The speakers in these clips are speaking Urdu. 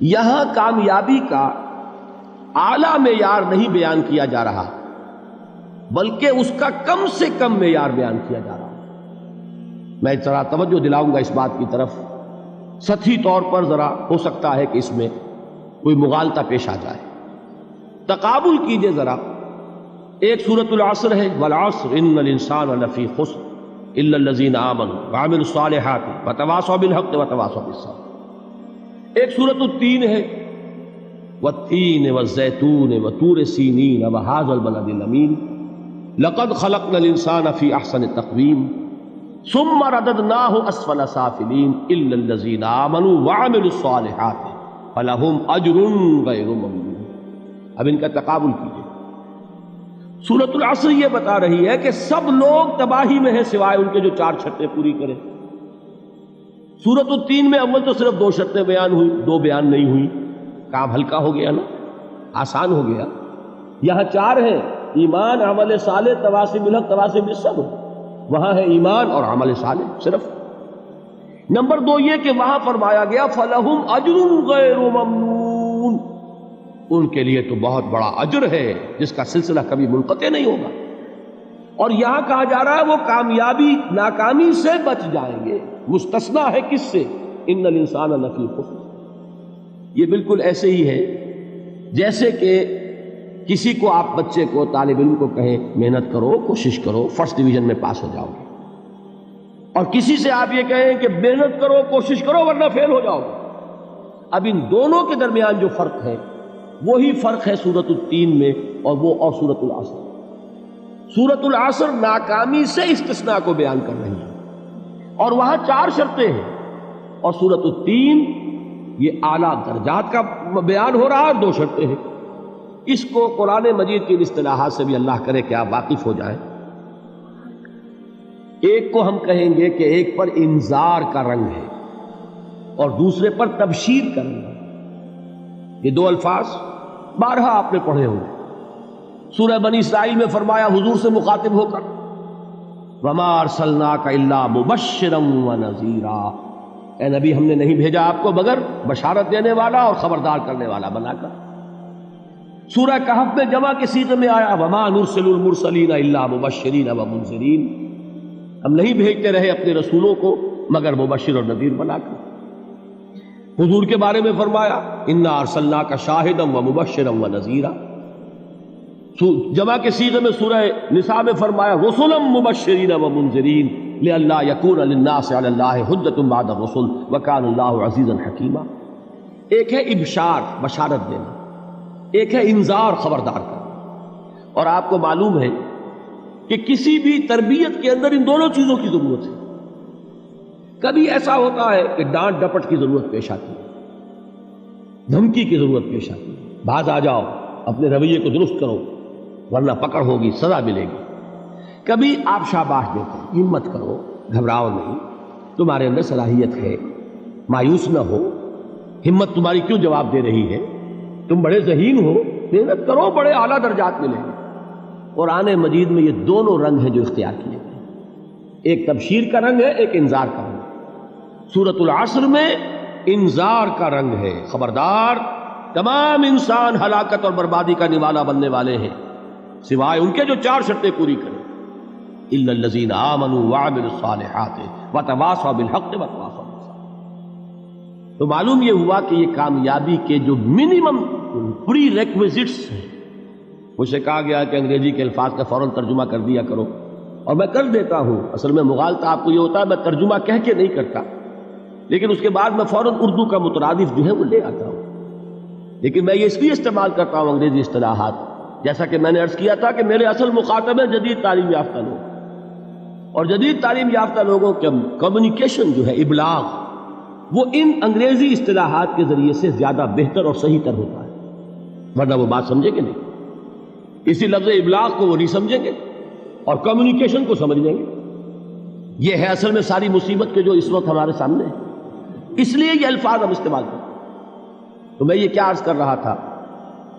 یہاں کامیابی کا اعلیٰ معیار نہیں بیان کیا جا رہا، بلکہ اس کا کم سے کم معیار بیان کیا جا رہا۔ میں ذرا توجہ دلاؤں گا اس بات کی طرف، سطحی طور پر ذرا ہو سکتا ہے کہ اس میں کوئی مغالطہ پیش آ جائے۔ تقابل کیجئے ذرا، ایک سورۃ العصر ہے، والعصر ان الانسان لفی خسر الا الذین آمنوا وعملوا الصالحات وتواصوا بالحق وتواصوا بالصبر۔ ایک سورۃ التین ہے، والتین والزیتون وطور سینین وہذا البلد الامین لقد خلقنا الانسان فی احسن تقویم ثم رددناہ اسفل سافلین الا الذین آمنوا وعملوا الصالحات فلہم اجر غیر ممنون۔ اب ان کا تقابل کیجئے۔ سورۃ العصر یہ بتا رہی ہے کہ سب لوگ تباہی میں ہیں سوائے ان کے جو 4 شرطیں پوری کریں۔ سورۃ التین میں اول تو صرف 2 شرطیں بیان ہوئی، 2 بیان نہیں ہوئی، کام ہلکا ہو گیا نا، آسان ہو گیا۔ یہاں 4 ہیں، ایمان، عمل صالح، تواصی بالحق، تواصی بالصبر۔ وہاں ہے ایمان اور عمل صالح صرف۔ نمبر 2 یہ کہ وہاں فرمایا گیا فَلَهُمْ أَجْرٌ غَيْرُ مَمْنُونَ، ان کے لیے تو بہت بڑا اجر ہے جس کا سلسلہ کبھی منقطع نہیں ہوگا۔ اور یہاں کہا جا رہا ہے وہ کامیابی ناکامی سے بچ جائیں گے۔ مستثنیٰ ہے کس سے؟ ان الانسان لفی خسر۔ یہ بالکل ایسے ہی ہے جیسے کہ کسی کو آپ بچے کو، طالب علم کو کہیں محنت کرو، کوشش کرو، فرسٹ ڈویژن میں پاس ہو جاؤ گے، اور کسی سے آپ یہ کہیں کہ محنت کرو، کوشش کرو ورنہ فیل ہو جاؤ گے۔ اب ان دونوں کے درمیان جو فرق ہے وہی فرق ہے سورۃ التین میں اور سورۃ العصر۔ سورۃ العصر ناکامی سے استثناء کو بیان کر رہی ہے اور وہاں 4 شرطیں ہیں، اور سورۃ التین یہ اعلیٰ درجات کا بیان ہو رہا ہے اور 2 شرطیں ہیں۔ اس کو قرآن مجید کی اصطلاحات سے بھی اللہ کرے کہ آپ واقف ہو جائیں۔ ایک کو ہم کہیں گے کہ ایک پر انذار کا رنگ ہے اور دوسرے پر تبشیر کا رنگ ہے۔ یہ 2 الفاظ بارہا آپ نے پڑھے ہوں گے۔ سورہ بنی اسرائیل میں فرمایا حضور سے مخاطب ہو کر وَمَا أَرْسَلْنَاكَ إِلَّا مُبَشِّرًا وَنَذِيرًا، اے نبی ہم نے نہیں بھیجا آپ کو مگر بشارت دینے والا اور خبردار کرنے والا بنا کر۔ سورہ کہف میں جمع کے صیغے میں آیا وَمَا نُرْسِلُ الْمُرْسَلِينَ إِلَّا مُبَشِّرِينَ وَمُنذِرِينَ، ہم نہیں بھیجتے رہے اپنے رسولوں کو مگر مبشر اور نذیر بنا کر۔ حضور کے بارے میں فرمایا اِنَّا أَرْسَلْنَاكَ شَاهِدًا وَمُبَشِّرًا وَنَذِيرًا۔ جمع کے صیغے میں سورہ نساء میں فرمایا رُسُلًا مُبَشِّرِينَ وَمُنذِرِينَ لِئَلَّا يَكُونَ لِلنَّاسِ عَلَى اللَّهِ حُجَّةٌ بَعْدَ الرُّسُلِ وَكَانَ اللَّهُ عَزِيزًا حَكِيمًا۔ ایک ہے ابشار، بشارت دینا، ایک ہے انذار، خبردار کرنا۔ اور آپ کو معلوم ہے کہ کسی بھی تربیت کے اندر ان دونوں چیزوں کی ضرورت ہے۔ کبھی ایسا ہوتا ہے کہ ڈانٹ ڈپٹ کی ضرورت پیش آتی ہے، دھمکی کی ضرورت پیش آتی ہے، باز آ جاؤ، اپنے رویے کو درست کرو ورنہ پکڑ ہوگی، سزا ملے گی۔ کبھی آپ شاباش دیتے ہیں، ہمت کرو، گھبراؤ نہیں، تمہارے اندر صلاحیت ہے، مایوس نہ ہو، ہمت تمہاری کیوں جواب دے رہی ہے، تم بڑے ذہین ہو، محنت کرو، بڑے اعلیٰ درجات ملیں گے۔ قرآن مجید میں یہ دونوں رنگ ہیں جو اختیار کیے گئے، ایک تبشیر کا رنگ ہے، ایک انذار کا رنگ ہے۔ سورۃ العصر میں انذار کا رنگ ہے، خبردار، تمام انسان ہلاکت اور بربادی کا نوالا بننے والے ہیں سوائے ان کے جو 4 شرطیں پوری کریں، الا الذین آمنوا وعملوا الصالحات وتواصوا بالحق وتواصوا بالصبر۔ تو معلوم یہ ہوا کہ یہ کامیابی کے جو منیمم پری ریکویزٹس ہیں، مجھ سے کہا گیا کہ انگریزی کے الفاظ کا فوراً ترجمہ کر دیا کرو، اور میں کر دیتا ہوں۔ اصل میں مغالطہ آپ کو یہ ہوتا ہے میں ترجمہ کہہ کے نہیں کرتا، لیکن اس کے بعد میں فوراً اردو کا مترادف جو ہے وہ لے آتا ہوں۔ لیکن میں یہ اس لیے استعمال کرتا ہوں انگریزی اصطلاحات، جیسا کہ میں نے عرض کیا تھا کہ میرے اصل مخاطب ہیں جدید تعلیم یافتہ لوگ، اور جدید تعلیم یافتہ لوگوں کے کمیونیکیشن جو ہے، ابلاغ، وہ ان انگریزی اصطلاحات کے ذریعے سے زیادہ بہتر اور صحیح تر ہوتا ہے، ورنہ وہ بات سمجھیں گے نہیں۔ اسی لفظ ابلاغ کو وہ نہیں سمجھیں گے اور کمیونیکیشن کو سمجھ لیں گے۔ یہ ہے اصل میں ساری مصیبت کے جو اس وقت ہمارے سامنے ہے، اس لیے یہ الفاظ ہم استعمال کرتے ہیں۔ تو میں یہ کیا عرض کر رہا تھا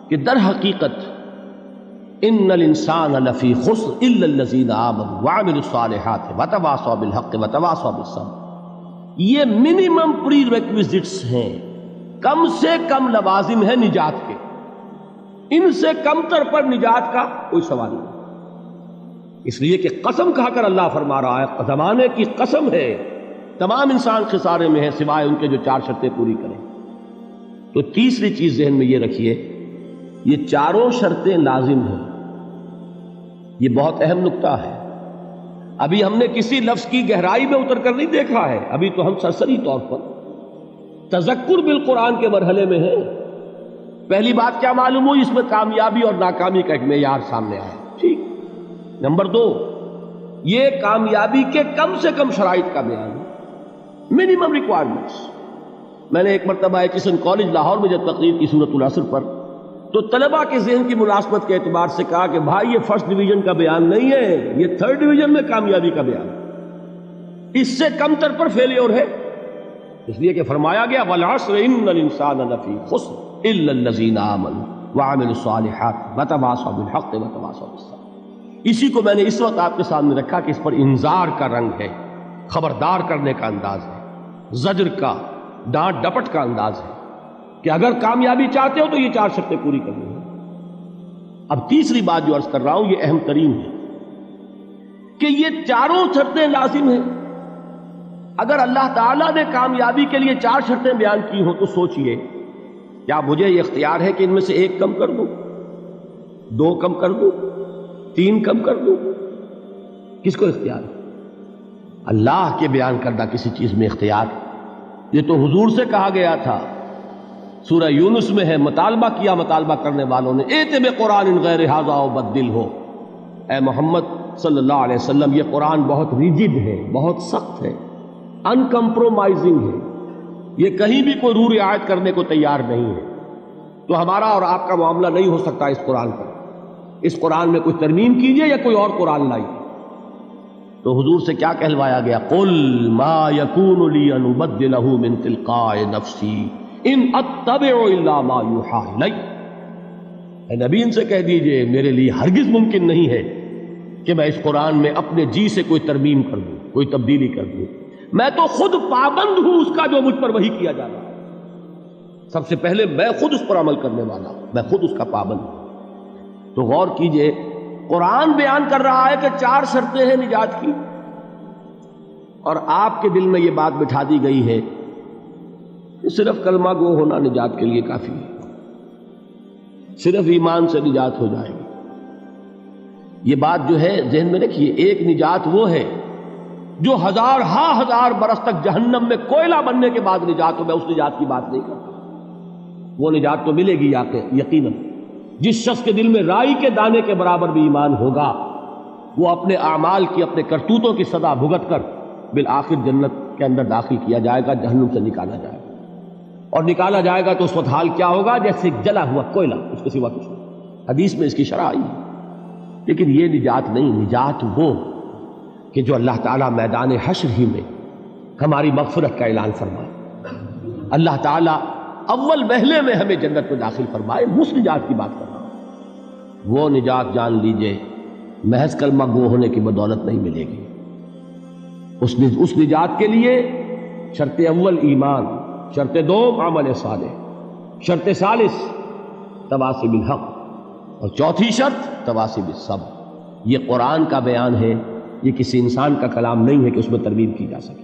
کہ در حقیقت ان الانسان لفی خسر الا الذین آمنوا وعملوا الصالحات وتواصوا بالحق وتواصوا بالصبر، یہ منیمم پری ریکویزٹس ہیں کم سے کم لوازم ہے نجات کے، ان سے کم تر پر نجات کا کوئی سوال نہیں، اس لیے کہ قسم کھا کر اللہ فرما رہا ہے، زمانے کی قسم ہے، تمام انسان خسارے میں ہیں سوائے ان کے جو 4 شرطیں پوری کریں۔ تو تیسری چیز ذہن میں یہ رکھیے، یہ چاروں شرطیں لازم ہیں، یہ بہت اہم نکتہ ہے۔ ابھی ہم نے کسی لفظ کی گہرائی میں اتر کر نہیں دیکھا ہے، ابھی تو ہم سرسری طور پر تذکر بالقرآن کے مرحلے میں ہیں۔ پہلی بات کیا معلوم ہوئی؟ اس میں کامیابی اور ناکامی کا ایک معیار سامنے آیا، ٹھیک۔ نمبر 2، یہ کامیابی کے کم سے کم شرائط کا بیان ہے، منیمم ریکوائرمنٹس۔ میں نے ایک مرتبہ ایچسن کالج لاہور میں جب تقریر کی سورۃ العصر پر، تو طلباء کے ذہن کی مناسبت کے اعتبار سے کہا کہ بھائی یہ فرسٹ ڈویژن کا بیان نہیں ہے، یہ 3rd ڈویژن میں کامیابی کا بیان ہے، اس سے کم تر پر فیلیور ہے، اس لیے کہ فرمایا گیا والعصر ان الانسان لفی خسر الا الذین آمنوا وعملوا الصالحات وتواصوا بالحق وتواصوا بالصبر۔ اسی کو میں نے اس وقت آپ کے سامنے رکھا کہ اس پر انذار کا رنگ ہے، خبردار کرنے کا انداز ہے، زجر کا، ڈانٹ ڈپٹ کا انداز ہے کہ اگر کامیابی چاہتے ہو تو یہ 4 شرطیں پوری کرنی ہیں۔ اب تیسری بات جو عرض کر رہا ہوں یہ اہم ترین ہے کہ یہ چاروں شرطیں لازم ہیں۔ اگر اللہ تعالیٰ نے کامیابی کے لیے 4 شرطیں بیان کی ہوں تو سوچئے، کیا مجھے یہ اختیار ہے کہ ان میں سے 1 کم کر دوں، 2 کم کر دوں، 3 کم کر دوں؟ کس کو اختیار ہے؟ اللہ کے بیان کردہ کسی چیز میں اختیار۔ یہ تو حضور سے کہا گیا تھا، سورہ یونس میں ہے، مطالبہ کیا مطالبہ کرنے والوں نے، ایت بقرآن غیر ھذا وبدل ہو، اے محمد صلی اللہ علیہ وسلم، یہ قرآن بہت ریجڈ ہے، بہت سخت ہے، ان کمپرومائزنگ ہے، یہ کہیں بھی کوئی روح رعایت کرنے کو تیار نہیں ہے، تو ہمارا اور آپ کا معاملہ نہیں ہو سکتا اس قرآن پر، اس قرآن میں کوئی ترمیم کیجئے یا کوئی اور قرآن لائیے۔ تو حضور سے کیا کہلوایا گیا؟ قل ما یکون لی ان ابدلہ من تلقاء نفسی ان اتبع الا ما یوحی الی۔ اے نبی ان سے کہہ دیجئے میرے لیے ہرگز ممکن نہیں ہے کہ میں اس قرآن میں اپنے جی سے کوئی ترمیم کر دوں، کوئی تبدیلی کر دوں، میں تو خود پابند ہوں اس کا جو مجھ پر وحی کیا جا رہا ہے، سب سے پہلے میں خود اس پر عمل کرنے والا ہوں، میں خود اس کا پابند ہوں۔ تو غور کیجئے، قرآن بیان کر رہا ہے کہ 4 شرطیں ہیں نجات کی، اور آپ کے دل میں یہ بات بٹھا دی گئی ہے کہ صرف کلمہ گو ہونا نجات کے لیے کافی ہے، صرف ایمان سے نجات ہو جائے گی۔ یہ بات جو ہے ذہن میں رکھیے، ایک نجات وہ ہے جو ہزار برس تک جہنم میں کوئلہ بننے کے بعد نجات ہو، میں اس نجات کی بات نہیں کرتا، وہ نجات تو ملے گی یقیناً۔ جس شخص کے دل میں رائی کے دانے کے برابر بھی ایمان ہوگا، وہ اپنے اعمال کی، اپنے کرتوتوں کی سزا بھگت کر بالآخر جنت کے اندر داخل کیا جائے گا، جہنم سے نکالا جائے گا، اور نکالا جائے گا تو اس وقت حال کیا ہوگا؟ جیسے جلا ہوا کوئلہ، اس کے سوا کچھ نہیں۔ حدیث میں اس کی شرح آئی ہے۔ لیکن یہ نجات نہیں، نجات وہ کہ جو اللہ تعالیٰ میدان حشر ہی میں ہماری مغفرت کا اعلان فرمائے، اللہ تعالیٰ اول وہلے میں ہمیں جنت میں داخل فرمائے، اس نجات کی بات کر رہا ہوں۔ وہ نجات جان لیجئے محض کلمہ گو ہونے کی بدولت نہیں ملے گی، اس نجات کے لیے شرط اول ایمان، شرط دوم عمل صالح، شرط ثالث تواصی بالحق، اور چوتھی شرط تواصی بالصبر۔ یہ قرآن کا بیان ہے، یہ کسی انسان کا کلام نہیں ہے کہ اس میں ترمیم کی جا سکے۔